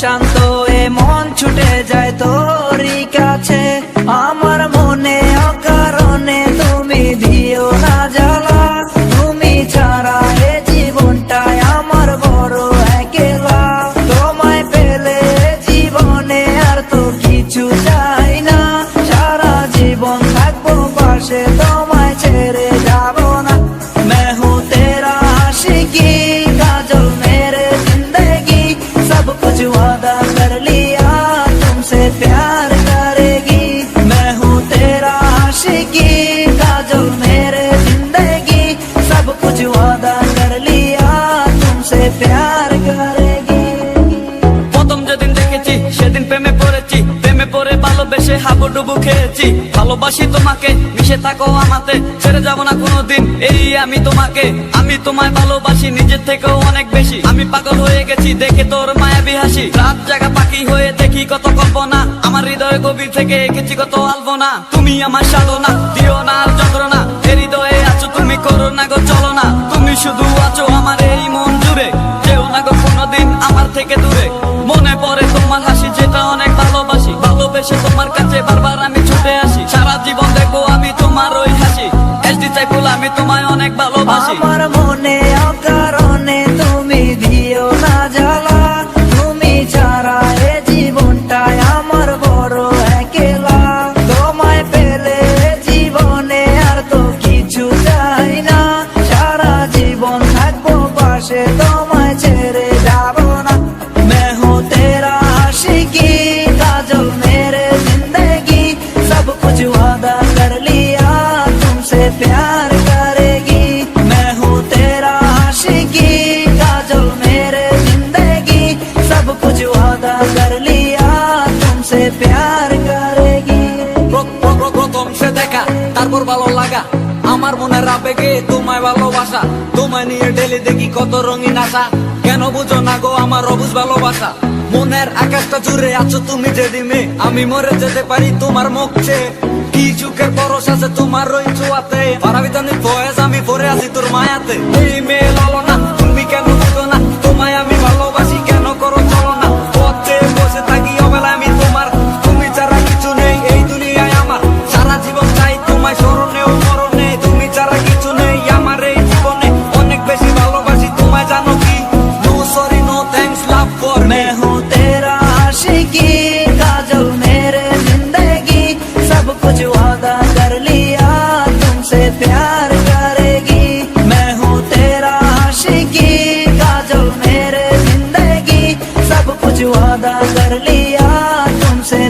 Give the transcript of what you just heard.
অশান্ত এ মন ছুটে যায় তোরই কাছে। আমার মনে অকারণে তুমি দিও না জ্বালা, তুমি ছাড়া এ জীবনটাই আমার বড় একলা। তোমায় পেলে জীবনে আর তো কিছু চাই না, সারা জীবন থাকবো পাশে, তোমায় ছেড়ে যাব না। मैं हूँ तेरा आशिकी काजल मेरे जिंदगी, सब कुछ वादा कर लिया तुमसे प्यार करेगी। मैं हूँ तेरा आशिकी काजल मेरे जिंदगी, सब कुछ वादा कर लिया तुमसे प्यार करेगी। প্রথম যেদিন দেখেছি সেদিন প্রেমে পড়েছি, প্রেমে পড়ে ভালোবেসে হাবুডুবু খেয়েছি। ভালোবাসি তোমাকে, মিশে থাকো আমাতে, ছেড়ে যাব না কোনোদিন এই আমি তোমাকে। আমি তোমায় ভালোবাসি নিজের থেকেও অনেক বেশি, আমি পাগল হয়ে গেছি দেখে তোর মায়াবী হাসি। রাত জাগা পাখি হয়ে দেখি কত কল্পনা, আমার হৃদয় গভীর থেকে এঁকেছি কত আলপনা। তুমি আমার সাধনা, দিও না আর যন্ত্রণা, এ হৃদয়ে আছো তুমি, করো না গো চলো না। তুমি শুধু আছো আমার এই মন জুড়ে, যেও না গো কোনোদিন আমার থেকে দূরে। মনে পড়ে তোমার হাসি যেটা অনেক ভালোবাসি, ভালোবেসে তোমার কাছে বারবার আমি ছুটে আসি। সারা জীবন দেখবো আমি তোমার ওই হাসি, এসডি চাইফুল আমি তোমায় অনেক ভালোবাসি। আমার মনে অকারণে তুমি দিও না জ্বালা, তুমি ছাড়া এ জীবনটাই আমার বড় একলা। তোমায় পেলে জীবনে আর তো কিছু চাই না, সারা জীবন থাকবো পাশে, তোমায় ছেড়ে যাব না। मैं हूँ तेरा आशिकी काजल मेरे जिंदगी, सब कुछ वादा कर लिया तुमसे प्यार करेगी। मैं हूँ तेरा आशिकी काजल मेरे जिंदगी, सब कुछ वादा कर लिया तुमसे प्यार करेगी। প্রথম সে দেখা তারপর ভালো লাগা, আমার মনের আবেগে তোমায় ভালোবাসা। তোমায় নিয়ে ডেলি দেখি কত রঙিন আশা, কেন বুঝো না গো আমার অবুঝ ভালোবাসা। মনের আকাশটা জুড়ে আছো তুমি যেদিনে, আমি মরে যেতে পারি তোমার মুখ চেয়ে। কি সুখের পরশ আছে তোমার ওই ছোঁয়াতে, পারাবিতানি ফয়েজ আমি পরে আছি তোর মায়াতে। এই মেয়ে লালো না, তুমি কেন বুঝো না, তোমায় আমি ভালোবাসি কেন করো চলো না। পথে বসে থাকি অবেলা আমি তোমার, তুমি ছাড়া কিছু নেই এই দুনিয়ায় আমার। সারা জীবন চাই তোমায় স্মরণে ও মরণে, তুমি ছাড়া কিছু নেই আমার এই জীবনে। অনেক বেশি ভালোবাসি তোমায় জানো কি, no sorry no thanks love for me. मैं हूँ तेरा आशिकी काजल मेरे जिंदगी, सब कुछ वादा कर लिया तुमसे प्यार करेगी। मैं हूँ तेरा आशिकी काजल मेरे जिंदगी, सब कुछ वादा कर लिया तुमसे